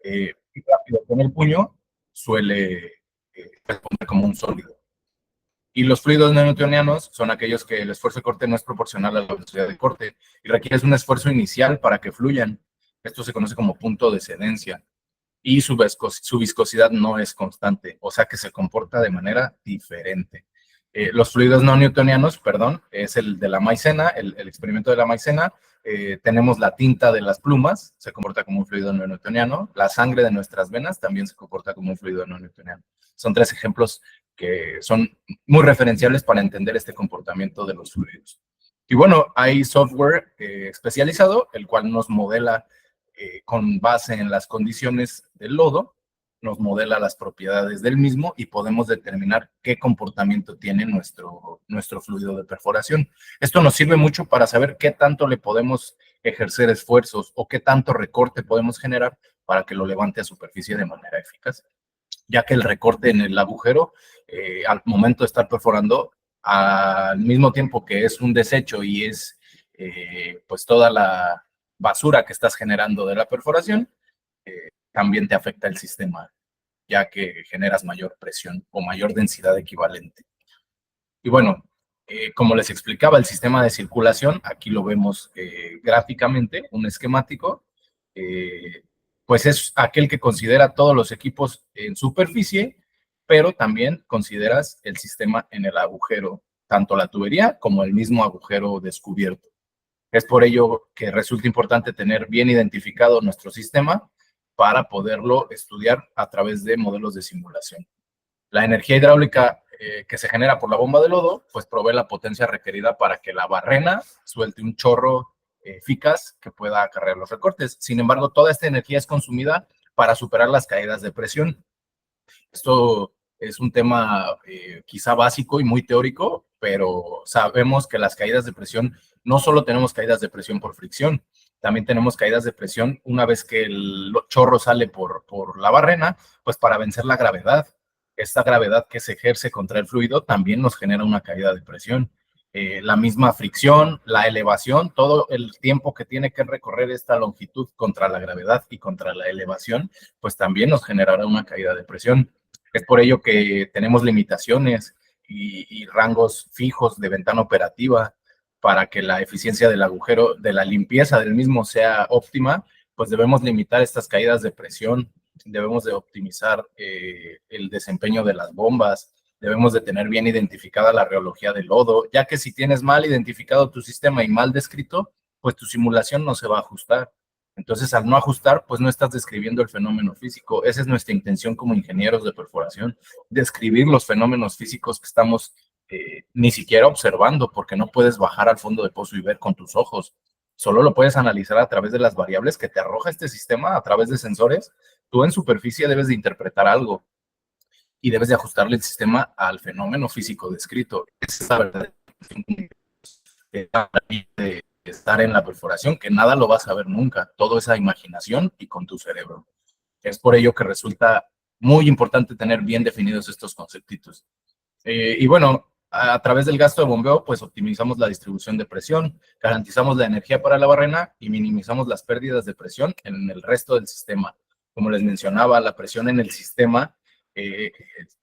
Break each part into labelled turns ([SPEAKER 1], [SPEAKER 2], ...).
[SPEAKER 1] y rápido con el puño, suele responder como un sólido. Y los fluidos no newtonianos son aquellos que el esfuerzo de corte no es proporcional a la velocidad de corte y requieres un esfuerzo inicial para que fluyan. Esto se conoce como punto de cedencia y su viscosidad no es constante, o sea que se comporta de manera diferente. Los fluidos no newtonianos, perdón, es el de la maicena, el experimento de la maicena. Tenemos la tinta de las plumas, se comporta como un fluido no newtoniano. La sangre de nuestras venas también se comporta como un fluido no newtoniano. Son tres ejemplos que son muy referenciables para entender este comportamiento de los fluidos. Y bueno, hay software especializado, el cual nos modela con base en las condiciones del lodo, nos modela las propiedades del mismo y podemos determinar qué comportamiento tiene nuestro fluido de perforación. Esto nos sirve mucho para saber qué tanto le podemos ejercer esfuerzos o qué tanto recorte podemos generar para que lo levante a superficie de manera eficaz, ya que el recorte en el agujero, al momento de estar perforando, al mismo tiempo que es un desecho y es pues toda la basura que estás generando de la perforación, también te afecta el sistema, ya que generas mayor presión o mayor densidad equivalente. Y bueno, como les explicaba, el sistema de circulación, aquí lo vemos gráficamente, un esquemático, pues es aquel que considera todos los equipos en superficie, pero también consideras el sistema en el agujero, tanto la tubería como el mismo agujero descubierto. Es por ello que resulta importante tener bien identificado nuestro sistema para poderlo estudiar a través de modelos de simulación. La energía hidráulica que se genera por la bomba de lodo, pues provee la potencia requerida para que la barrena suelte un chorro eficaz que pueda acarrear los recortes. Sin embargo, toda esta energía es consumida para superar las caídas de presión. Esto es un tema quizá básico y muy teórico, pero sabemos que las caídas de presión, no solo tenemos caídas de presión por fricción, también tenemos caídas de presión una vez que el chorro sale por la barrena, pues para vencer la gravedad. Esta gravedad que se ejerce contra el fluido también nos genera una caída de presión. La misma fricción, la elevación, todo el tiempo que tiene que recorrer esta longitud contra la gravedad y contra la elevación, pues también nos generará una caída de presión. Es por ello que tenemos limitaciones y rangos fijos de ventana operativa para que la eficiencia del agujero, de la limpieza del mismo sea óptima, pues debemos limitar estas caídas de presión, debemos de optimizar el desempeño de las bombas, debemos de tener bien identificada la reología del lodo, ya que si tienes mal identificado tu sistema y mal descrito, pues tu simulación no se va a ajustar. Entonces, al no ajustar, pues no estás describiendo el fenómeno físico. Esa es nuestra intención como ingenieros de perforación, describir los fenómenos físicos que estamos ni siquiera observando, porque no puedes bajar al fondo del pozo y ver con tus ojos. Solo lo puedes analizar a través de las variables que te arroja este sistema, a través de sensores. Tú en superficie debes de interpretar algo y debes de ajustarle el sistema al fenómeno físico descrito. Esa es la verdad de estar en la perforación, que nada lo vas a ver nunca, todo esa imaginación y con tu cerebro. Es por ello que resulta muy importante tener bien definidos estos conceptitos. Y bueno, a través del gasto de bombeo, pues optimizamos la distribución de presión, garantizamos la energía para la barrena y minimizamos las pérdidas de presión en el resto del sistema. Como les mencionaba, la presión en el sistema eh,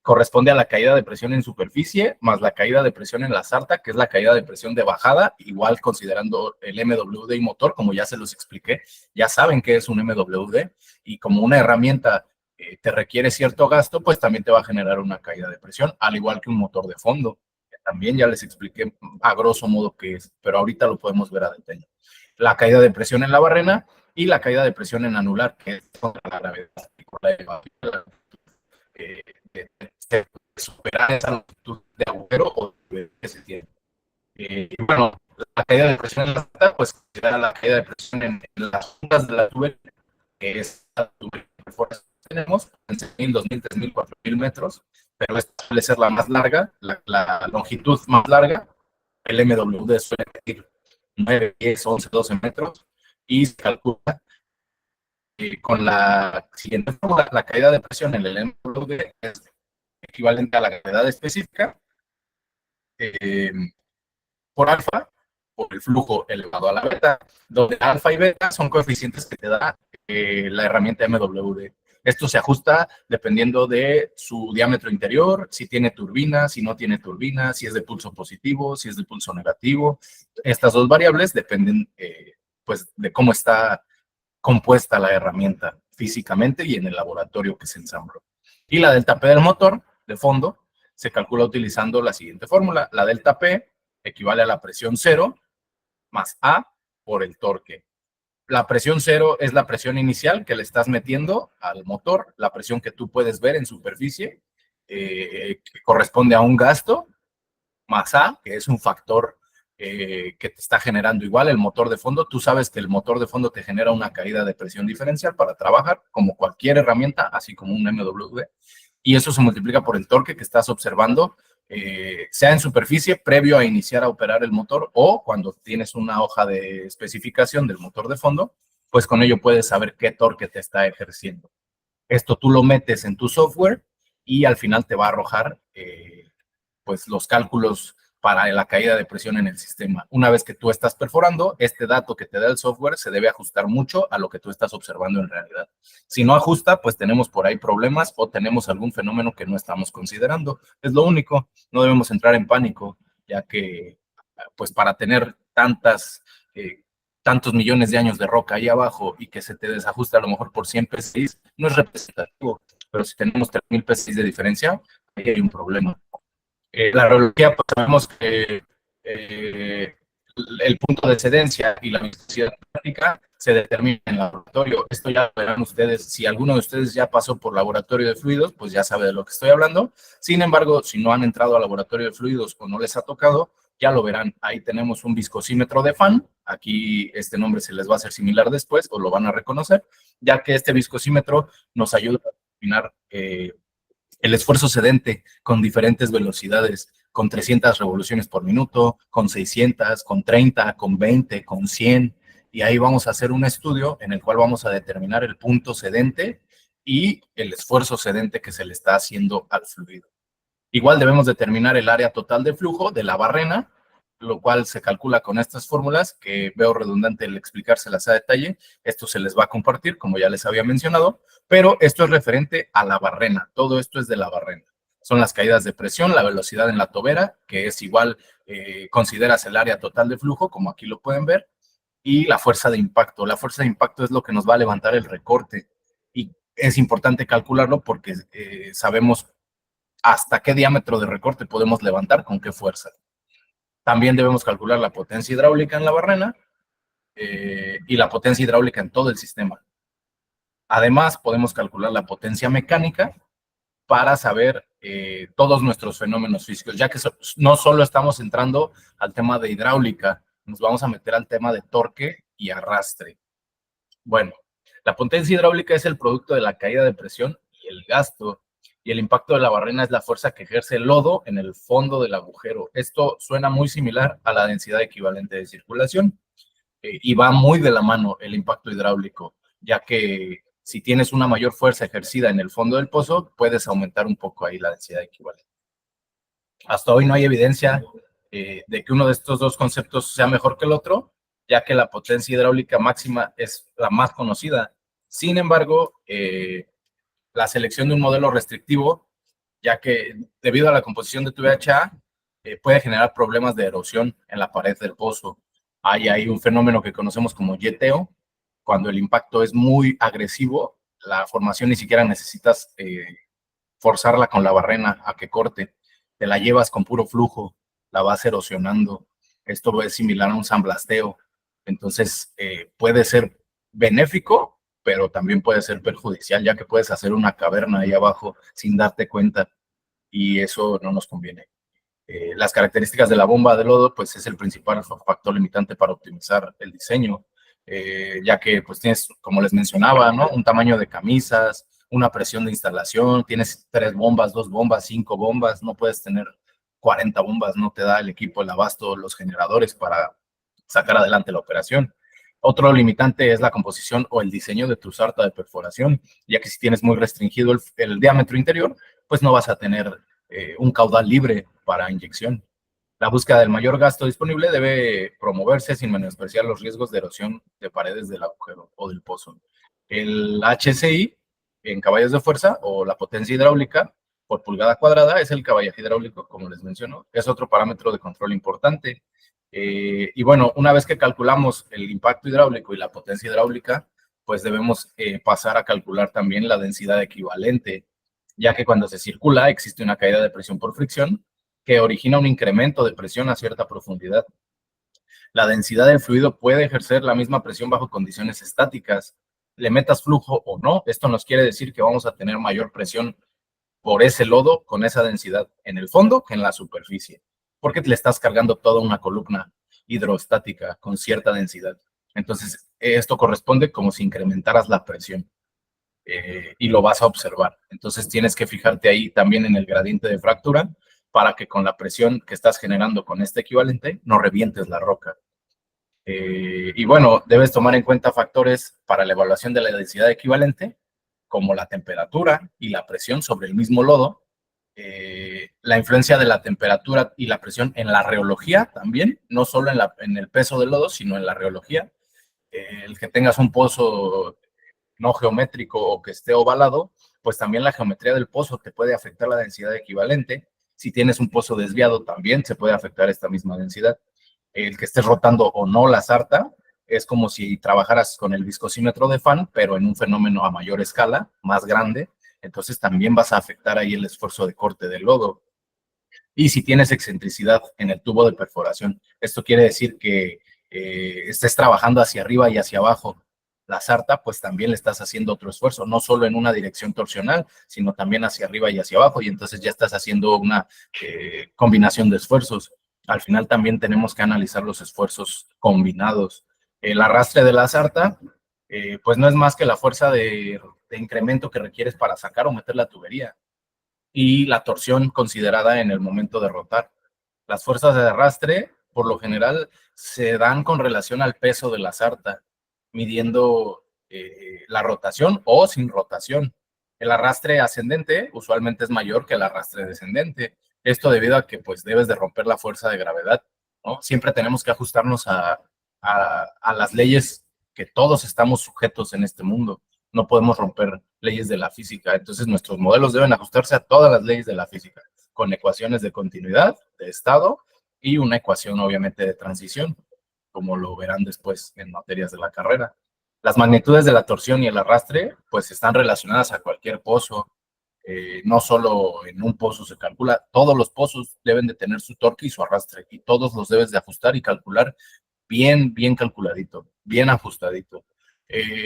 [SPEAKER 1] corresponde a la caída de presión en superficie más la caída de presión en la sarta, que es la caída de presión de bajada, igual considerando el MWD y motor, como ya se los expliqué, ya saben qué es un MWD, y como una herramienta te requiere cierto gasto, pues también te va a generar una caída de presión, al igual que un motor de fondo, que también ya les expliqué a grosso modo qué es, pero ahorita lo podemos ver a detalle. La caída de presión en la barrena y la caída de presión en anular, que es contra la gravedad y con la elevación de superar esa longitud de agujero o de que se tiene. Y bueno, la caída de presión en la sarta, pues será la caída de presión en las puntas de la tubería, que es la tubería que tenemos, en 6.000, 2.000, 3.000, 4.000 metros, pero esta suele ser la más larga, la longitud más larga. El MWD suele medir 9, 10, 11, 12 metros y se calcula con la siguiente fórmula: la caída de presión en el MWD es equivalente a la gravedad específica eh, por alfa, por el flujo elevado a la beta, donde alfa y beta son coeficientes que te da la herramienta MWD. Esto se ajusta dependiendo de su diámetro interior, si tiene turbina, si no tiene turbina, si es de pulso positivo, si es de pulso negativo. Estas dos variables dependen pues, de cómo está compuesta la herramienta físicamente y en el laboratorio que se ensambló. Y la delta P del motor, de fondo, se calcula utilizando la siguiente fórmula. La delta P equivale a la presión cero más A por el torque. La presión cero es la presión inicial que le estás metiendo al motor, la presión que tú puedes ver en superficie, que corresponde a un gasto, más A, que es un factor que te está generando igual el motor de fondo. Tú sabes que el motor de fondo te genera una caída de presión diferencial para trabajar, como cualquier herramienta, así como un MWD, y eso se multiplica por el torque que estás observando, sea en superficie previo a iniciar a operar el motor o cuando tienes una hoja de especificación del motor de fondo, pues con ello puedes saber qué torque te está ejerciendo. Esto tú lo metes en tu software y al final te va a arrojar pues los cálculos para la caída de presión en el sistema. Una vez que tú estás perforando, este dato que te da el software se debe ajustar mucho a lo que tú estás observando en realidad. Si no ajusta, pues tenemos por ahí problemas o tenemos algún fenómeno que no estamos considerando. Es lo único, no debemos entrar en pánico, ya que pues para tener tantos millones de años de roca ahí abajo y que se te desajuste a lo mejor por 100 PSI, no es representativo, pero si tenemos 3000 PSI de diferencia, ahí hay un problema. La radiología, pues sabemos que el punto de excedencia y la viscosidad práctica se determina en el laboratorio. Esto ya lo verán ustedes. Si alguno de ustedes ya pasó por laboratorio de fluidos, pues ya sabe de lo que estoy hablando. Sin embargo, si no han entrado al laboratorio de fluidos o no les ha tocado, ya lo verán. Ahí tenemos un viscosímetro de fan. Aquí este nombre se les va a hacer similar después o lo van a reconocer, ya que este viscosímetro nos ayuda a determinar el esfuerzo sedente con diferentes velocidades, con 300 revoluciones por minuto, con 600, con 30, con 20, con 100, y ahí vamos a hacer un estudio en el cual vamos a determinar el punto sedente y el esfuerzo sedente que se le está haciendo al fluido. Igual debemos determinar el área total de flujo de la barrena, lo cual se calcula con estas fórmulas, que veo redundante el explicárselas a detalle. Esto se les va a compartir, como ya les había mencionado, pero esto es referente a la barrena. Todo esto es de la barrena. Son las caídas de presión, la velocidad en la tobera, que es igual, consideras el área total de flujo, como aquí lo pueden ver, y la fuerza de impacto. La fuerza de impacto es lo que nos va a levantar el recorte, y es importante calcularlo porque sabemos hasta qué diámetro de recorte podemos levantar, con qué fuerza. También debemos calcular la potencia hidráulica en la barrena y la potencia hidráulica en todo el sistema. Además, podemos calcular la potencia mecánica para saber todos nuestros fenómenos físicos, ya que no solo estamos entrando al tema de hidráulica, nos vamos a meter al tema de torque y arrastre. Bueno, la potencia hidráulica es el producto de la caída de presión y el gasto, y el impacto de la barrena es la fuerza que ejerce el lodo en el fondo del agujero. Esto suena muy similar a la densidad equivalente de circulación, y va muy de la mano el impacto hidráulico, ya que si tienes una mayor fuerza ejercida en el fondo del pozo, puedes aumentar un poco ahí la densidad equivalente. Hasta hoy no hay evidencia de que uno de estos dos conceptos sea mejor que el otro, ya que la potencia hidráulica máxima es la más conocida. Sin embargo, la selección de un modelo restrictivo, ya que debido a la composición de tu VHA, puede generar problemas de erosión en la pared del pozo. Hay un fenómeno que conocemos como yeteo. Cuando el impacto es muy agresivo, la formación ni siquiera necesitas forzarla con la barrena a que corte. Te la llevas con puro flujo, la vas erosionando. Esto es similar a un samblasteo. Entonces, puede ser benéfico, pero también puede ser perjudicial, ya que puedes hacer una caverna ahí abajo sin darte cuenta, y eso no nos conviene. Las características de la bomba de lodo, pues es el principal factor limitante para optimizar el diseño, ya que pues tienes, como les mencionaba, ¿no? Un tamaño de camisas, una presión de instalación, tienes 3 bombas, 2 bombas, 5 bombas, no puedes tener 40 bombas, no te da el equipo, el abasto, los generadores para sacar adelante la operación. Otro limitante es la composición o el diseño de tu sarta de perforación, ya que si tienes muy restringido el diámetro interior, pues no vas a tener un caudal libre para inyección. La búsqueda del mayor gasto disponible debe promoverse sin menospreciar los riesgos de erosión de paredes del agujero o del pozo. El HSI en caballos de fuerza o la potencia hidráulica por pulgada cuadrada es el caballaje hidráulico, como les menciono. Es otro parámetro de control importante. Y bueno, una vez que calculamos el impacto hidráulico y la potencia hidráulica, pues debemos pasar a calcular también la densidad equivalente, ya que cuando se circula existe una caída de presión por fricción que origina un incremento de presión a cierta profundidad. La densidad del fluido puede ejercer la misma presión bajo condiciones estáticas, le metas flujo o no. Esto nos quiere decir que vamos a tener mayor presión por ese lodo con esa densidad en el fondo que en la superficie, porque le estás cargando toda una columna hidroestática con cierta densidad. Entonces, esto corresponde como si incrementaras la presión y lo vas a observar. Entonces, tienes que fijarte ahí también en el gradiente de fractura para que con la presión que estás generando con este equivalente no revientes la roca. Y bueno, debes tomar en cuenta factores para la evaluación de la densidad equivalente, como la temperatura y la presión sobre el mismo lodo, la influencia de la temperatura y la presión en la reología también, no solo en el peso del lodo, sino en la reología. El que tengas un pozo no geométrico o que esté ovalado, pues también la geometría del pozo te puede afectar la densidad equivalente. Si tienes un pozo desviado, también se puede afectar esta misma densidad. El que estés rotando o no la sarta es como si trabajaras con el viscosímetro de fan, pero en un fenómeno a mayor escala, más grande. Entonces también vas a afectar ahí el esfuerzo de corte del lodo. Y si tienes excentricidad en el tubo de perforación, esto quiere decir que estés trabajando hacia arriba y hacia abajo la sarta, pues también le estás haciendo otro esfuerzo, no solo en una dirección torsional, sino también hacia arriba y hacia abajo, y entonces ya estás haciendo una combinación de esfuerzos. Al final también tenemos que analizar los esfuerzos combinados. El arrastre de la sarta, pues no es más que la fuerza de incremento que requieres para sacar o meter la tubería y la torsión considerada en el momento de rotar. Las fuerzas de arrastre, por lo general, se dan con relación al peso de la sarta, midiendo la rotación o sin rotación. El arrastre ascendente usualmente es mayor que el arrastre descendente. Esto debido a que pues debes de romper la fuerza de gravedad, ¿no? Siempre tenemos que ajustarnos a las leyes que todos estamos sujetos en este mundo. No podemos romper leyes de la física. Entonces nuestros modelos deben ajustarse a todas las leyes de la física, con ecuaciones de continuidad, de estado y una ecuación obviamente de transición, como lo verán después en materias de la carrera. Las magnitudes de la torsión y el arrastre pues están relacionadas a cualquier pozo. No solo en un pozo se calcula, todos los pozos deben de tener su torque y su arrastre y todos los debes de ajustar y calcular bien calculadito, bien ajustadito.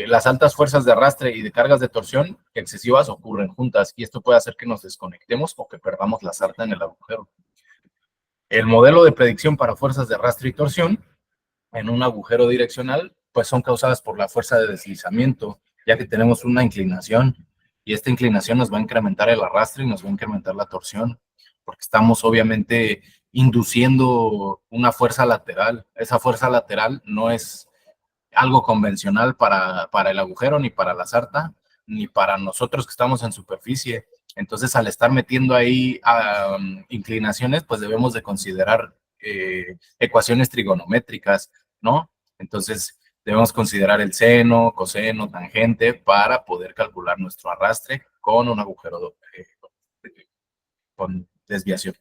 [SPEAKER 1] Las altas fuerzas de arrastre y de cargas de torsión excesivas ocurren juntas y esto puede hacer que nos desconectemos o que perdamos la sarta en el agujero. El modelo de predicción para fuerzas de arrastre y torsión en un agujero direccional, pues son causadas por la fuerza de deslizamiento, ya que tenemos una inclinación y esta inclinación nos va a incrementar el arrastre y nos va a incrementar la torsión, porque estamos obviamente induciendo una fuerza lateral. Esa fuerza lateral no es algo convencional para el agujero, ni para la sarta, ni para nosotros que estamos en superficie. Entonces, al estar metiendo ahí inclinaciones, pues debemos de considerar ecuaciones trigonométricas, ¿no? Entonces, debemos considerar el seno, coseno, tangente para poder calcular nuestro arrastre con un agujero con desviación.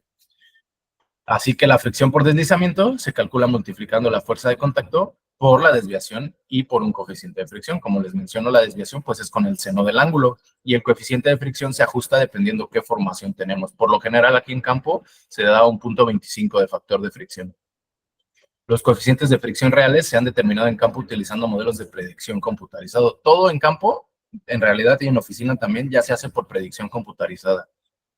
[SPEAKER 1] Así que la fricción por deslizamiento se calcula multiplicando la fuerza de contacto por la desviación y por un coeficiente de fricción. Como les menciono, la desviación pues es con el seno del ángulo y el coeficiente de fricción se ajusta dependiendo qué formación tenemos. Por lo general aquí en campo se da un 0.25 de factor de fricción. Los coeficientes de fricción reales se han determinado en campo utilizando modelos de predicción computarizado. Todo en campo, en realidad y en oficina también, ya se hace por predicción computarizada.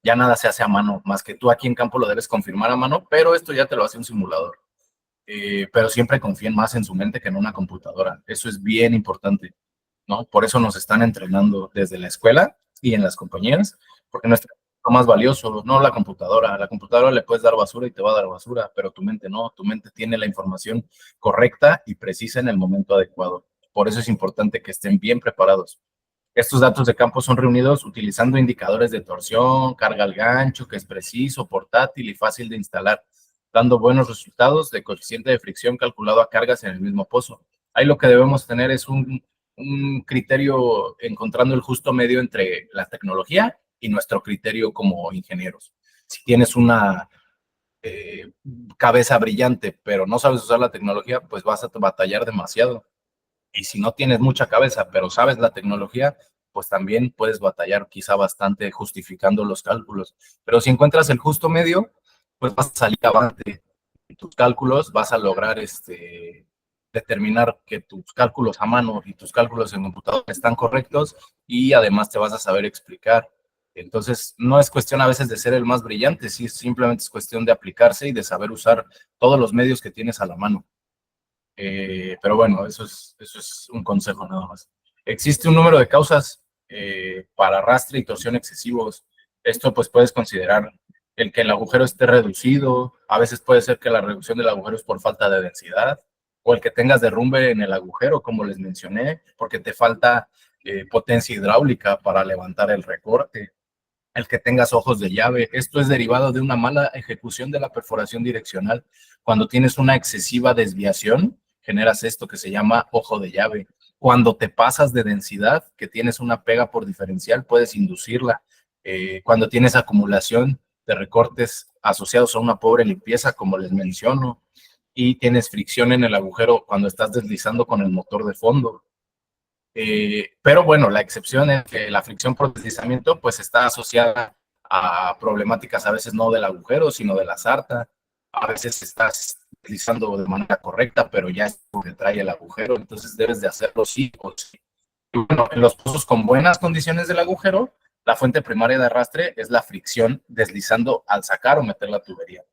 [SPEAKER 1] Ya nada se hace a mano, más que tú aquí en campo lo debes confirmar a mano, pero esto ya te lo hace un simulador. Pero siempre confíen más en su mente que en una computadora. Eso es bien importante, ¿no? Por eso nos están entrenando desde la escuela y en las compañías, porque nuestro lo más valioso, no la computadora. A la computadora le puedes dar basura y te va a dar basura, pero tu mente no. Tu mente tiene la información correcta y precisa en el momento adecuado. Por eso es importante que estén bien preparados. Estos datos de campo son reunidos utilizando indicadores de torsión, carga al gancho, que es preciso, portátil y fácil de instalar, dando buenos resultados de coeficiente de fricción calculado a cargas en el mismo pozo. Ahí lo que debemos tener es un criterio encontrando el justo medio entre la tecnología y nuestro criterio como ingenieros. Si tienes una eh, cabeza brillante, pero no sabes usar la tecnología, pues vas a batallar demasiado. Y si no tienes mucha cabeza, pero sabes la tecnología, pues también puedes batallar quizá bastante justificando los cálculos. Pero si encuentras el justo medio, pues vas a salir avante en tus cálculos, vas a lograr determinar que tus cálculos a mano y tus cálculos en computadora están correctos y además te vas a saber explicar. Entonces, no es cuestión a veces de ser el más brillante, sí, simplemente es cuestión de aplicarse y de saber usar todos los medios que tienes a la mano. Pero bueno, eso es un consejo nada más. Existe un número de causas para arrastre y torsión excesivos. Esto pues puedes considerar el que el agujero esté reducido, a veces puede ser que la reducción del agujero es por falta de densidad, o el que tengas derrumbe en el agujero, como les mencioné, porque te falta potencia hidráulica para levantar el recorte, el que tengas ojos de llave. Esto es derivado de una mala ejecución de la perforación direccional. Cuando tienes una excesiva desviación, generas esto que se llama ojo de llave. Cuando te pasas de densidad, que tienes una pega por diferencial, puedes inducirla. Cuando tienes acumulación de recortes asociados a una pobre limpieza, como les menciono, y tienes fricción en el agujero cuando estás deslizando con el motor de fondo. Pero bueno, la excepción es que la fricción por deslizamiento pues está asociada a problemáticas a veces no del agujero, sino de la sarta. A veces estás deslizando de manera correcta, pero ya es porque trae el agujero, entonces debes de hacerlo sí o sí. Y bueno, en los pozos con buenas condiciones del agujero, la fuente primaria de arrastre es la fricción deslizando al sacar o meter la tubería.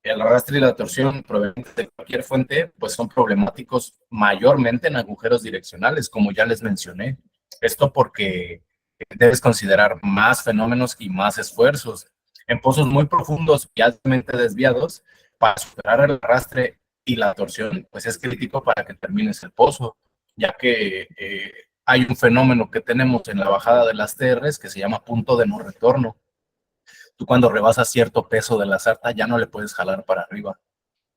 [SPEAKER 1] El arrastre y la torsión provenientes de cualquier fuente, pues son problemáticos mayormente en agujeros direccionales, como ya les mencioné. Esto porque debes considerar más fenómenos y más esfuerzos. En pozos muy profundos y altamente desviados, para superar el arrastre y la torsión, pues es crítico para que termines el pozo, ya que hay un fenómeno que tenemos en la bajada de las TRs que se llama punto de no retorno. Tú cuando rebasas cierto peso de la sarta ya no le puedes jalar para arriba.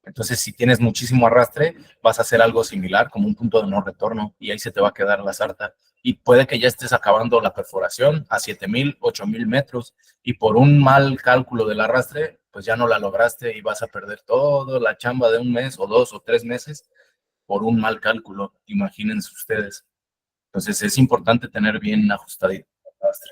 [SPEAKER 1] Entonces, si tienes muchísimo arrastre, vas a hacer algo similar, como un punto de no retorno, y ahí se te va a quedar la sarta. Y puede que ya estés acabando la perforación a 7,000, 8,000 metros, y por un mal cálculo del arrastre, pues ya no la lograste y vas a perder toda la chamba de un mes o 2 o 3 meses por un mal cálculo. Imagínense ustedes. Entonces, es importante tener bien ajustadito el arrastre.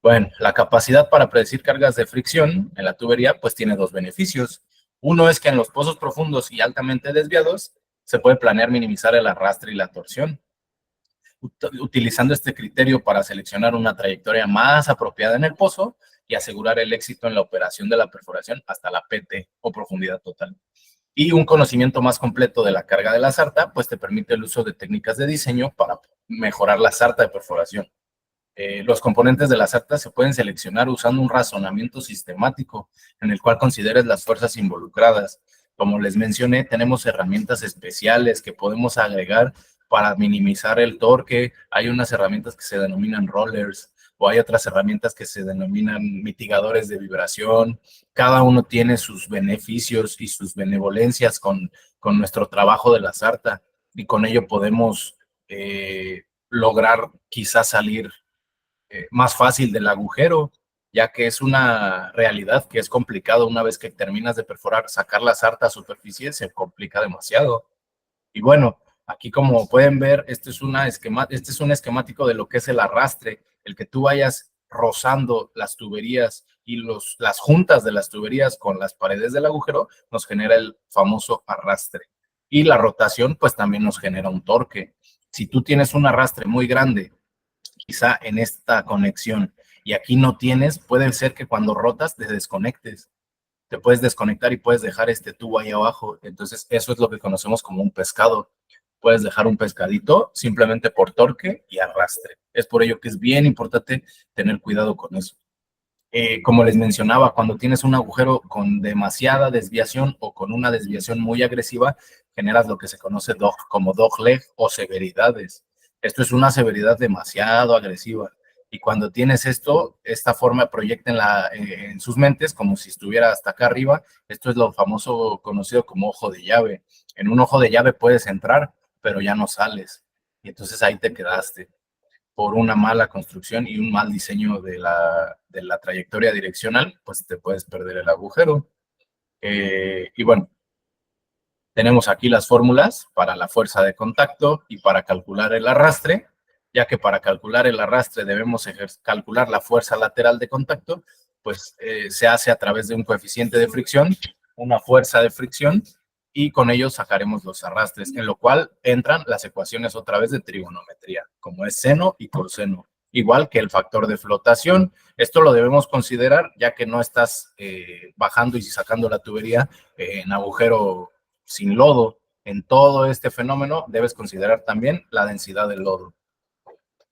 [SPEAKER 1] Bueno, la capacidad para predecir cargas de fricción en la tubería pues tiene dos beneficios. Uno es que en los pozos profundos y altamente desviados se puede planear minimizar el arrastre y la torsión, utilizando este criterio para seleccionar una trayectoria más apropiada en el pozo y asegurar el éxito en la operación de la perforación hasta la PT o profundidad total. Y un conocimiento más completo de la carga de la sarta pues te permite el uso de técnicas de diseño para mejorar la sarta de perforación. Los componentes de la sarta se pueden seleccionar usando un razonamiento sistemático en el cual consideres las fuerzas involucradas. Como les mencioné, tenemos herramientas especiales que podemos agregar para minimizar el torque. Hay unas herramientas que se denominan rollers o hay otras herramientas que se denominan mitigadores de vibración. Cada uno tiene sus beneficios y sus benevolencias con nuestro trabajo de la sarta y con ello podemos lograr quizás salir más fácil del agujero, ya que es una realidad que es complicado una vez que terminas de perforar, sacar la sarta a superficie se complica demasiado. Y bueno, aquí como pueden ver, este es un esquemático de lo que es el arrastre, el que tú vayas rozando las tuberías y las juntas de las tuberías con las paredes del agujero nos genera el famoso arrastre. Y la rotación pues también nos genera un torque. Si tú tienes un arrastre muy grande quizá en esta conexión y aquí no tienes, puede ser que cuando rotas te desconectes. Te puedes desconectar y puedes dejar este tubo ahí abajo. Entonces, eso es lo que conocemos como un pescado. Puedes dejar un pescadito simplemente por torque y arrastre. Es por ello que es bien importante tener cuidado con eso. Como les mencionaba, cuando tienes un agujero con demasiada desviación o con una desviación muy agresiva, generas lo que se conoce como dogleg o severidades. Esto es una severidad demasiado agresiva. Y cuando tienes esto, esta forma proyecta en sus mentes como si estuviera hasta acá arriba. Esto es lo famoso conocido como ojo de llave. En un ojo de llave puedes entrar, pero ya no sales. y entonces ahí te quedaste por una mala construcción y un mal diseño de la trayectoria direccional, pues te puedes perder el agujero. Y bueno, tenemos aquí las fórmulas para la fuerza de contacto y para calcular el arrastre, ya que para calcular el arrastre debemos calcular la fuerza lateral de contacto, pues se hace a través de un coeficiente de fricción, una fuerza de fricción, y con ello sacaremos los arrastres, en lo cual entran las ecuaciones otra vez de trigonometría, como es seno y coseno, igual que el factor de flotación. Esto lo debemos considerar ya que no estás bajando y sacando la tubería en agujero sin lodo. En todo este fenómeno debes considerar también la densidad del lodo.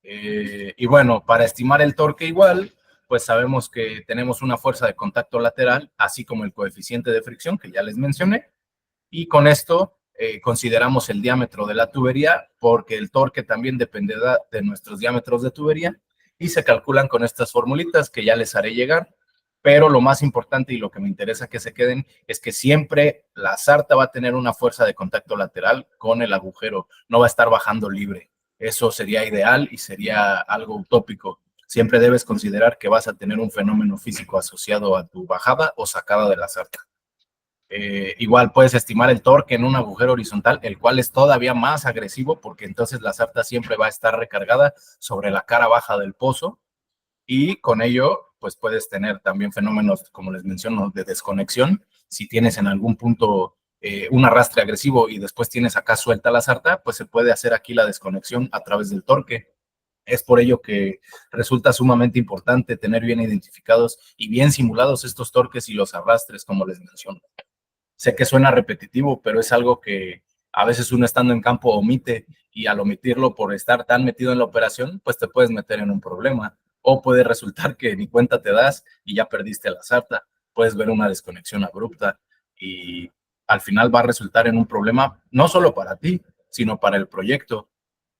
[SPEAKER 1] Y bueno, para estimar el torque igual, pues sabemos que tenemos una fuerza de contacto lateral, así como el coeficiente de fricción que ya les mencioné, y con esto consideramos el diámetro de la tubería, porque el torque también dependerá de nuestros diámetros de tubería, y se calculan con estas formulitas que ya les haré llegar. Pero lo más importante y lo que me interesa que se queden es que siempre la sarta va a tener una fuerza de contacto lateral con el agujero, no va a estar bajando libre. Eso sería ideal y sería algo utópico. Siempre debes considerar que vas a tener un fenómeno físico asociado a tu bajada o sacada de la sarta. Igual puedes estimar el torque en un agujero horizontal, el cual es todavía más agresivo porque entonces la sarta siempre va a estar recargada sobre la cara baja del pozo, y con ello pues puedes tener también fenómenos, como les menciono, de desconexión. Si tienes en algún punto un arrastre agresivo y después tienes acá suelta la sarta, pues se puede hacer aquí la desconexión a través del torque. Es por ello que resulta sumamente importante tener bien identificados y bien simulados estos torques y los arrastres, como les menciono. Sé que suena repetitivo, pero es algo que a veces uno estando en campo omite, y al omitirlo por estar tan metido en la operación, pues te puedes meter en un problema, o puede resultar que ni cuenta te das y ya perdiste la sarta. Puedes ver una desconexión abrupta y al final va a resultar en un problema no solo para ti, sino para el proyecto.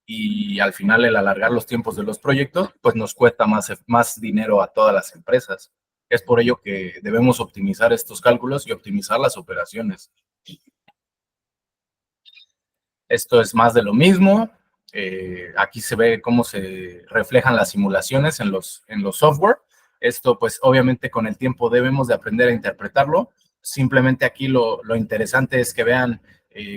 [SPEAKER 1] Y al final el alargar los tiempos de los proyectos, pues nos cuesta más dinero a todas las empresas. Es por ello que debemos optimizar estos cálculos y optimizar las operaciones. Esto es más de lo mismo. Aquí se ve cómo se reflejan las simulaciones en los software. Esto, pues, obviamente con el tiempo debemos de aprender a interpretarlo. Simplemente aquí lo interesante es que vean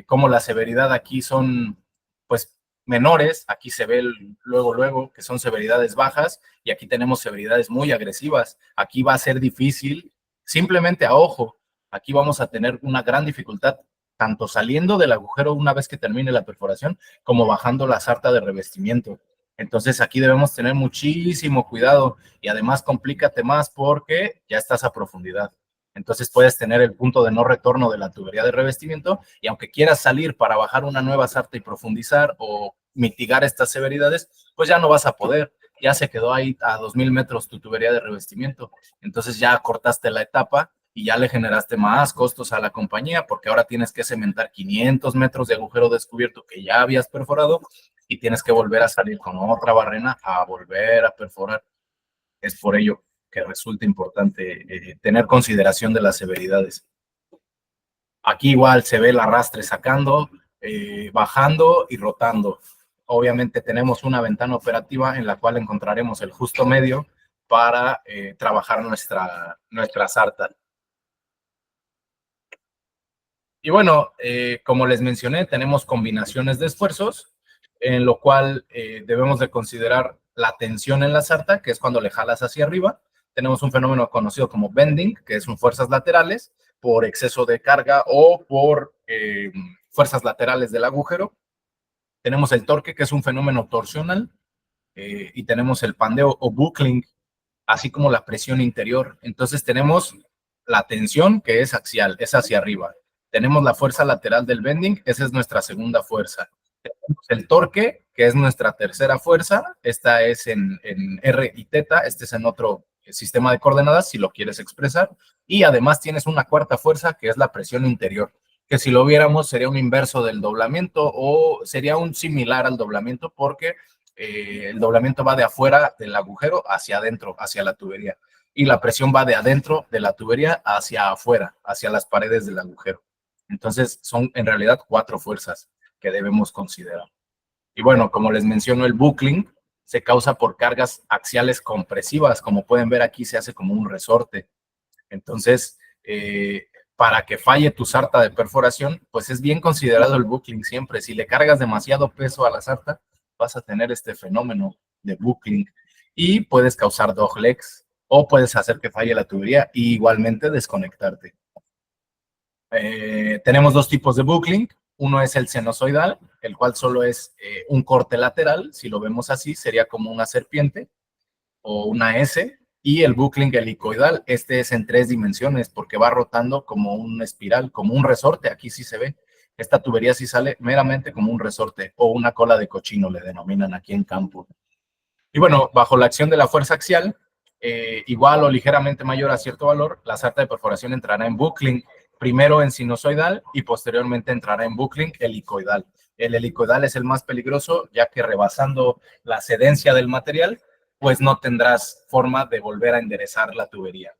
[SPEAKER 1] cómo la severidad aquí son, pues, menores. Aquí se ve luego que son severidades bajas, y aquí tenemos severidades muy agresivas. Aquí va a ser difícil, simplemente a ojo. Aquí vamos a tener una gran dificultad tanto saliendo del agujero una vez que termine la perforación, como bajando la sarta de revestimiento. Entonces aquí debemos tener muchísimo cuidado, y además complícate más porque ya estás a profundidad. Entonces puedes tener el punto de no retorno de la tubería de revestimiento, y aunque quieras salir para bajar una nueva sarta y profundizar o mitigar estas severidades, pues ya no vas a poder. Ya se quedó ahí a 2000 metros tu tubería de revestimiento. Entonces ya cortaste la etapa y ya le generaste más costos a la compañía, porque ahora tienes que cementar 500 metros de agujero descubierto que ya habías perforado, y tienes que volver a salir con otra barrena a volver a perforar. Es por ello que resulta importante tener consideración de las severidades. Aquí igual se ve el arrastre sacando, bajando y rotando. Obviamente tenemos una ventana operativa en la cual encontraremos el justo medio para trabajar nuestra sarta. Y bueno, como les mencioné, tenemos combinaciones de esfuerzos, en lo cual debemos de considerar la tensión en la sarta, que es cuando le jalas hacia arriba. Tenemos un fenómeno conocido como bending, que son fuerzas laterales por exceso de carga o por fuerzas laterales del agujero. Tenemos el torque, que es un fenómeno torsional, y tenemos el pandeo o buckling, así como la presión interior. Entonces tenemos la tensión, que es axial, es hacia arriba. Tenemos la fuerza lateral del bending, esa es nuestra segunda fuerza. Tenemos el torque, que es nuestra tercera fuerza. Esta es en R y teta, este es en otro sistema de coordenadas, si lo quieres expresar. Y además tienes una cuarta fuerza, que es la presión interior, que si lo viéramos sería un inverso del doblamiento, o sería un similar al doblamiento, porque el doblamiento va de afuera del agujero hacia adentro, hacia la tubería, y la presión va de adentro de la tubería hacia afuera, hacia las paredes del agujero. Entonces son en realidad cuatro fuerzas que debemos considerar. Y bueno, como les menciono, el buckling se causa por cargas axiales compresivas. Como pueden ver aquí, se hace como un resorte. Entonces, para que falle tu sarta de perforación, pues es bien considerado el buckling siempre. Si le cargas demasiado peso a la sarta, vas a tener este fenómeno de buckling y puedes causar doglegs o puedes hacer que falle la tubería y igualmente desconectarte. Tenemos dos tipos de buckling. Uno es el sinusoidal, el cual solo es un corte lateral. Si lo vemos así, sería como una serpiente o una S. Y el buckling helicoidal, este es en 3 dimensiones porque va rotando como una espiral, como un resorte. Aquí sí se ve. Esta tubería sí sale meramente como un resorte o una cola de cochino, le denominan aquí en campo. Y bueno, bajo la acción de la fuerza axial, igual o ligeramente mayor a cierto valor, la sarta de perforación entrará en buckling, primero en sinusoidal y posteriormente entrará en buckling helicoidal. El helicoidal es el más peligroso, ya que rebasando la cedencia del material, pues no tendrás forma de volver a enderezar la tubería.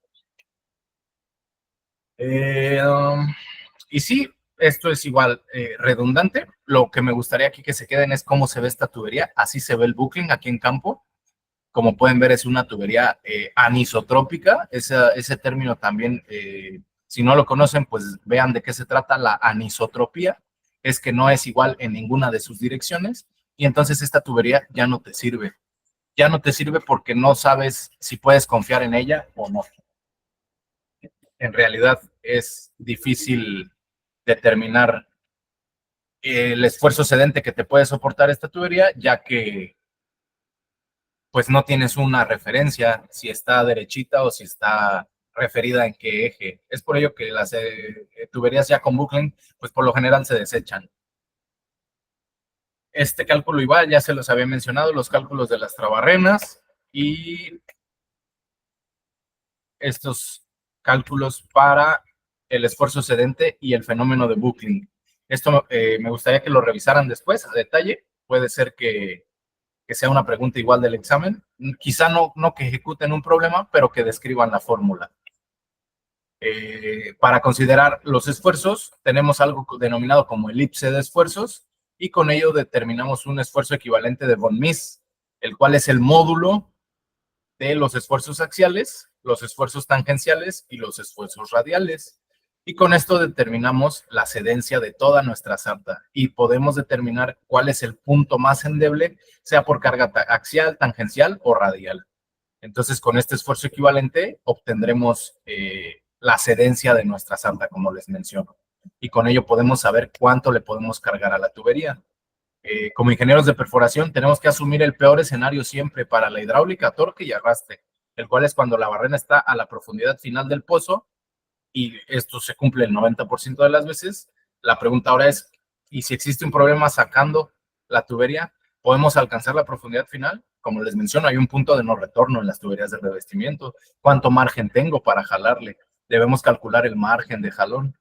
[SPEAKER 1] Y sí, esto es igual redundante. Lo que me gustaría aquí que se queden es cómo se ve esta tubería. Así se ve el buckling aquí en campo. Como pueden ver, es una tubería anisotrópica. Ese término también, si no lo conocen, pues vean de qué se trata la anisotropía. Es que no es igual en ninguna de sus direcciones y entonces esta tubería ya no te sirve. Ya no te sirve porque no sabes si puedes confiar en ella o no. En realidad es difícil determinar el esfuerzo cedente que te puede soportar esta tubería, ya que pues no tienes una referencia si está derechita o si está referida en qué eje. Es por ello que las tuberías ya con buckling, pues por lo general se desechan. Este cálculo igual, ya se los había mencionado, los cálculos de las trabarrenas y estos cálculos para el esfuerzo cedente y el fenómeno de buckling. Esto me gustaría que lo revisaran después a detalle. Puede ser que sea una pregunta igual del examen. Quizá no que ejecuten un problema, pero que describan la fórmula. Para considerar los esfuerzos, tenemos algo denominado como elipse de esfuerzos y con ello determinamos un esfuerzo equivalente de von Mises, el cual es el módulo de los esfuerzos axiales, los esfuerzos tangenciales y los esfuerzos radiales. Y con esto determinamos la cedencia de toda nuestra sarta y podemos determinar cuál es el punto más endeble, sea por carga axial, tangencial o radial. Entonces, con este esfuerzo equivalente obtendremos la cedencia de nuestra sarta, como les menciono. Y con ello podemos saber cuánto le podemos cargar a la tubería. Como ingenieros de perforación tenemos que asumir el peor escenario siempre para la hidráulica, torque y arrastre, el cual es cuando la barrena está a la profundidad final del pozo y esto se cumple el 90% de las veces. La pregunta ahora es, ¿y si existe un problema sacando la tubería, podemos alcanzar la profundidad final? Como les menciono, hay un punto de no retorno en las tuberías de revestimiento. ¿Cuánto margen tengo para jalarle? Debemos calcular el margen de jalón.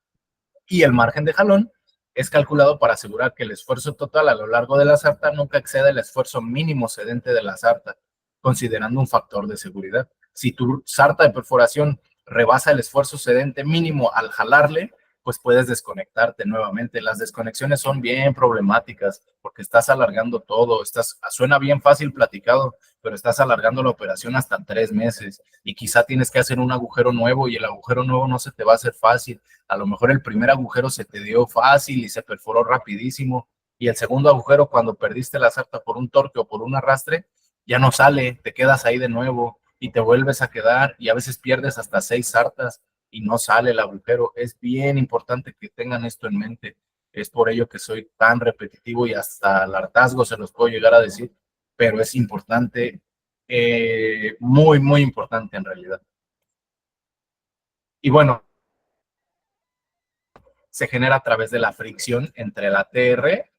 [SPEAKER 1] Y el margen de jalón es calculado para asegurar que el esfuerzo total a lo largo de la sarta nunca exceda el esfuerzo mínimo cedente de la sarta, considerando un factor de seguridad. Si tu sarta de perforación rebasa el esfuerzo cedente mínimo al jalarle, pues puedes desconectarte nuevamente. Las desconexiones son bien problemáticas porque estás alargando todo. Suena bien fácil platicado, pero estás alargando la operación hasta 3 meses y quizá tienes que hacer un agujero nuevo y el agujero nuevo no se te va a hacer fácil. A lo mejor el primer agujero se te dio fácil y se perforó rapidísimo y el segundo agujero, cuando perdiste la sarta por un torque o por un arrastre, ya no sale, te quedas ahí de nuevo y te vuelves a quedar y a veces pierdes hasta 6 sartas y no sale el agujero. Es bien importante que tengan esto en mente. Es por ello que soy tan repetitivo y hasta el hartazgo se los puedo llegar a decir, pero es importante, muy, muy importante en realidad. Y bueno, se genera a través de la fricción entre la TR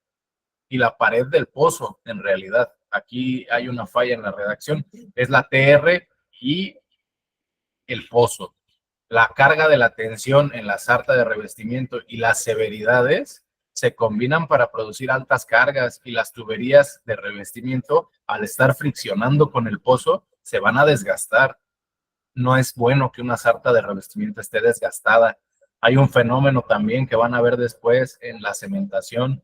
[SPEAKER 1] y la pared del pozo, en realidad. Aquí hay una falla en la redacción. Es la TR y el pozo. La carga de la tensión en la sarta de revestimiento y las severidades se combinan para producir altas cargas y las tuberías de revestimiento, al estar friccionando con el pozo, se van a desgastar. No es bueno que una sarta de revestimiento esté desgastada. Hay un fenómeno también que van a ver después en la cementación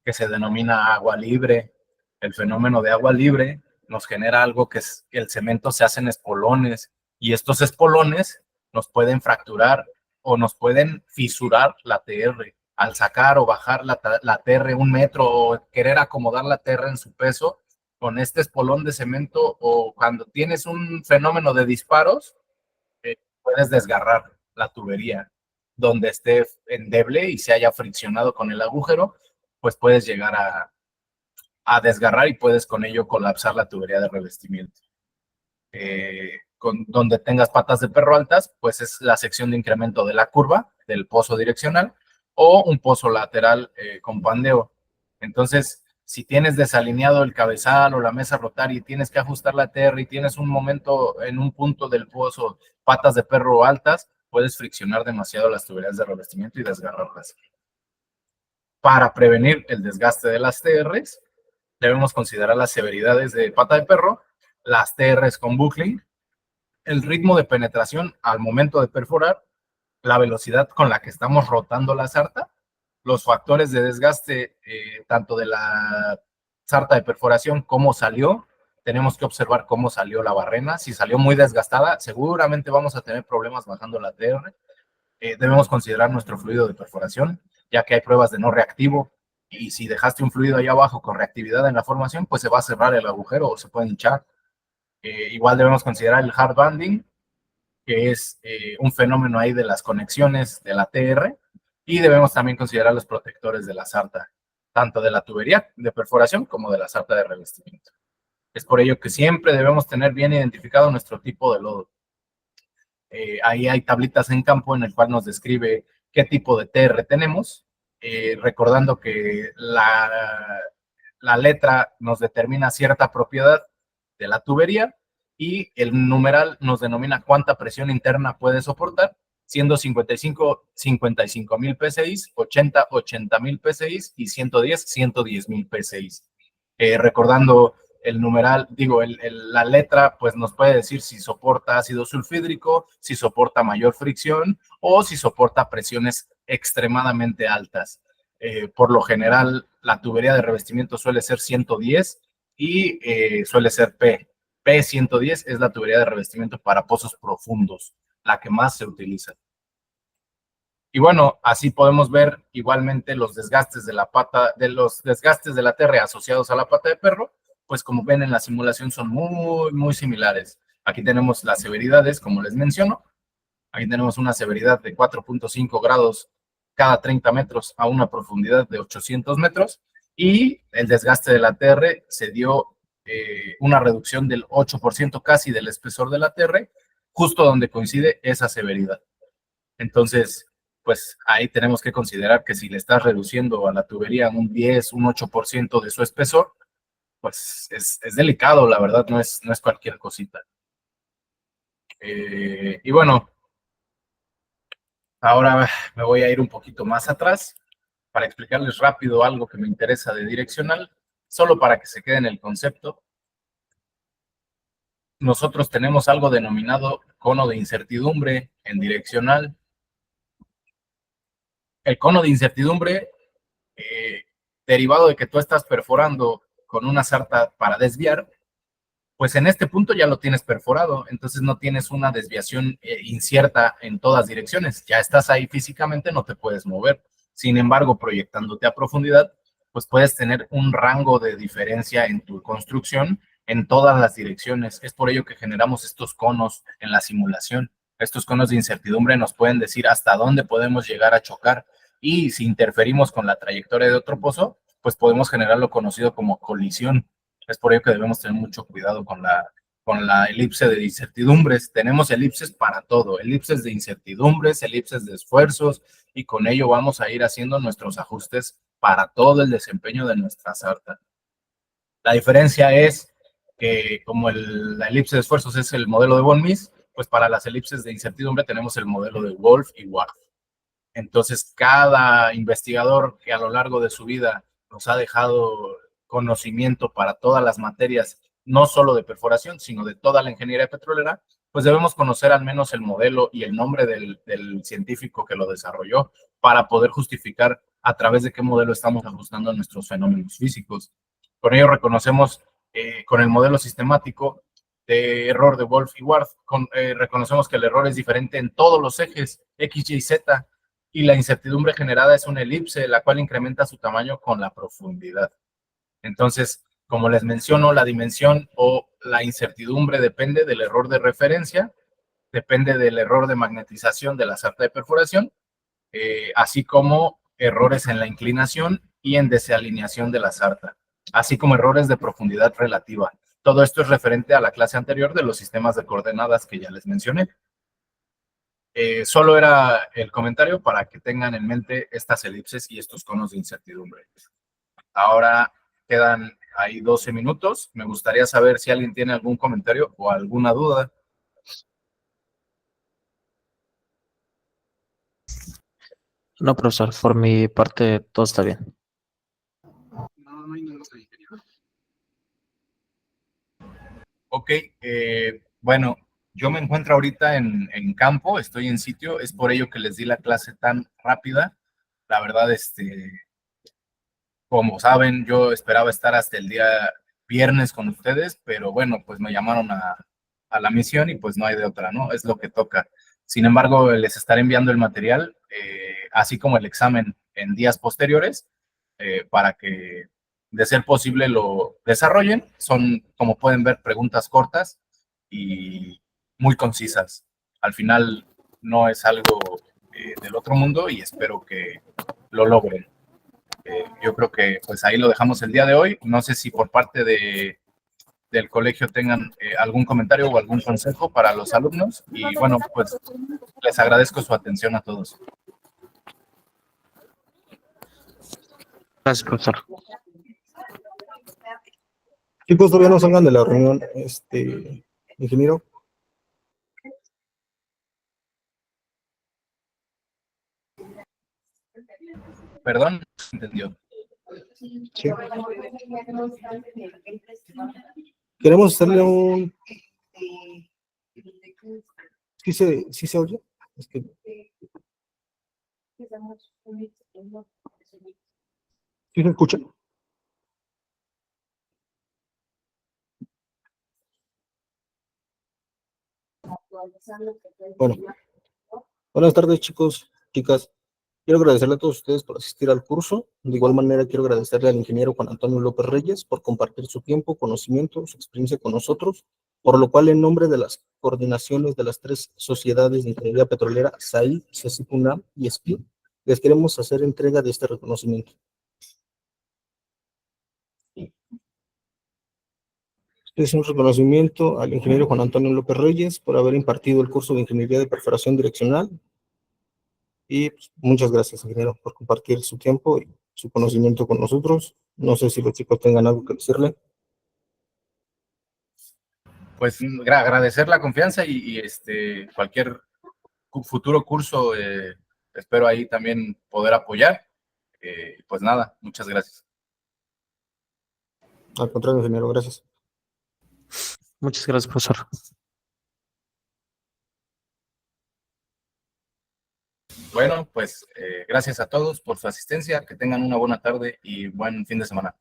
[SPEAKER 1] que se denomina agua libre. El fenómeno de agua libre nos genera algo que es que el cemento se hace en espolones y estos espolones nos pueden fracturar o nos pueden fisurar la TR. Al sacar o bajar la TR 1 metro o querer acomodar la TR en su peso, con este espolón de cemento o cuando tienes un fenómeno de disparos, puedes desgarrar la tubería donde esté endeble y se haya friccionado con el agujero, pues puedes llegar a desgarrar y puedes con ello colapsar la tubería de revestimiento. Donde tengas patas de perro altas, pues es la sección de incremento de la curva, del pozo direccional, o un pozo lateral con pandeo. Entonces, si tienes desalineado el cabezal o la mesa rotaria y tienes que ajustar la TR y tienes un momento en un punto del pozo, patas de perro altas, puedes friccionar demasiado las tuberías de revestimiento y desgarrarlas. Para prevenir el desgaste de las TRs, debemos considerar las severidades de pata de perro, las TRs con buckling, el ritmo de penetración al momento de perforar, la velocidad con la que estamos rotando la sarta, los factores de desgaste tanto de la sarta de perforación, cómo salió, tenemos que observar cómo salió la barrena, si salió muy desgastada, seguramente vamos a tener problemas bajando la TR. Debemos considerar nuestro fluido de perforación, ya que hay pruebas de no reactivo, y si dejaste un fluido ahí abajo con reactividad en la formación, pues se va a cerrar el agujero o se puede hinchar. Igual debemos considerar el hard banding, que es un fenómeno ahí de las conexiones de la TR, y debemos también considerar los protectores de la sarta, tanto de la tubería de perforación como de la sarta de revestimiento. Es por ello que siempre debemos tener bien identificado nuestro tipo de lodo. Ahí hay tablitas en campo en el cual nos describe qué tipo de TR tenemos, recordando que la letra nos determina cierta propiedad de la tubería y el numeral nos denomina cuánta presión interna puede soportar, siendo 55,000 PSI, 80,000 PSI y 110,000 PSI. Recordando el numeral, digo, la letra, pues nos puede decir si soporta ácido sulfídrico, si soporta mayor fricción o si soporta presiones extremadamente altas. Por lo general, la tubería de revestimiento suele ser 110 y suele ser P. P110 es la tubería de revestimiento para pozos profundos, la que más se utiliza. Y bueno, así podemos ver igualmente los desgastes de la pata, de los desgastes de la TR asociados a la pata de perro, pues como ven en la simulación son muy similares. Aquí tenemos las severidades, como les menciono. Aquí tenemos una severidad de 4.5 grados cada 30 metros a una profundidad de 800 metros. Y el desgaste de la TR se dio una reducción del 8% casi del espesor de la TR, justo donde coincide esa severidad. Entonces, pues ahí tenemos que considerar que si le estás reduciendo a la tubería un 10, un 8% de su espesor, pues es delicado, la verdad, no es cualquier cosita. Y bueno, ahora me voy a ir un poquito más atrás para explicarles rápido algo que me interesa de direccional, solo para que se quede en el concepto. Nosotros tenemos algo denominado cono de incertidumbre en direccional. El cono de incertidumbre, derivado de que tú estás perforando con una sarta para desviar, pues en este punto ya lo tienes perforado, entonces no tienes una desviación incierta en todas direcciones, ya estás ahí físicamente, no te puedes mover. Sin embargo, proyectándote a profundidad, pues puedes tener un rango de diferencia en tu construcción en todas las direcciones. Es por ello que generamos estos conos en la simulación. Estos conos de incertidumbre nos pueden decir hasta dónde podemos llegar a chocar, y si interferimos con la trayectoria de otro pozo, pues podemos generar lo conocido como colisión. Es por ello que debemos tener mucho cuidado con la elipse de incertidumbres. Tenemos elipses para todo, elipses de incertidumbres, elipses de esfuerzos, y con ello vamos a ir haciendo nuestros ajustes para todo el desempeño de nuestra sarta. La diferencia es que como la elipse de esfuerzos es el modelo de von Mises, pues para las elipses de incertidumbre tenemos el modelo de Wolf y Ward. Entonces, cada investigador que a lo largo de su vida nos ha dejado conocimiento para todas las materias, no solo de perforación, sino de toda la ingeniería petrolera, pues debemos conocer al menos el modelo y el nombre del científico que lo desarrolló para poder justificar a través de qué modelo estamos ajustando nuestros fenómenos físicos. Con ello reconocemos, con el modelo sistemático de error de Wolf y Ward, reconocemos que el error es diferente en todos los ejes X, Y, Z, y la incertidumbre generada es una elipse, la cual incrementa su tamaño con la profundidad. Entonces, como les menciono, la dimensión o la incertidumbre depende del error de referencia, depende del error de magnetización de la sarta de perforación, así como errores en la inclinación y en desalineación de la sarta, así como errores de profundidad relativa. Todo esto es referente a la clase anterior de los sistemas de coordenadas que ya les mencioné. Solo era el comentario para que tengan en mente estas elipses y estos conos de incertidumbre. Ahora quedan ahí 12 minutos. Me gustaría saber si alguien tiene algún comentario o alguna duda.
[SPEAKER 2] No, profesor, por mi parte todo está bien.
[SPEAKER 1] No hay ningún. Ok, bueno, yo me encuentro ahorita en campo, estoy en sitio, es por ello que les di la clase tan rápida. La verdad, como saben, yo esperaba estar hasta el día viernes con ustedes, pero bueno, pues me llamaron a la misión y pues no hay de otra, ¿no? Es lo que toca. Sin embargo, les estaré enviando el material, así como el examen en días posteriores, para que, de ser posible, lo desarrollen. Son, como pueden ver, preguntas cortas y muy concisas. Al final, no es algo del otro mundo y espero que lo logren. Yo creo que pues ahí lo dejamos el día de hoy. No sé si por parte del colegio tengan algún comentario o algún consejo para los alumnos. Y bueno, pues les agradezco su atención a todos.
[SPEAKER 2] Gracias, profesor.
[SPEAKER 3] Chicos, todavía no salgan de la reunión, ingeniero.
[SPEAKER 1] Perdón, entendió.
[SPEAKER 3] Sí. Queremos hacerle un... ¿Sí se oye? Es que... ¿Sí se escucha? Bueno, buenas tardes, chicos, chicas. Quiero agradecerle a todos ustedes por asistir al curso. De igual manera, quiero agradecerle al ingeniero Juan Antonio López Reyes por compartir su tiempo, conocimiento, su experiencia con nosotros, por lo cual, en nombre de las coordinaciones de las 3 sociedades de ingeniería petrolera, SAI, CECIP-UNAM y SPI, les queremos hacer entrega de este reconocimiento. Este es un reconocimiento al ingeniero Juan Antonio López Reyes por haber impartido el curso de Ingeniería de Perforación Direccional. Y pues, muchas gracias, ingeniero, por compartir su tiempo y su conocimiento con nosotros. No sé si los chicos tengan algo que decirle.
[SPEAKER 1] Pues agradecer la confianza y cualquier futuro curso, espero ahí también poder apoyar. Pues nada, muchas gracias.
[SPEAKER 3] Al contrario, ingeniero, gracias.
[SPEAKER 2] Muchas gracias, profesor.
[SPEAKER 1] Bueno, pues gracias a todos por su asistencia, que tengan una buena tarde y buen fin de semana.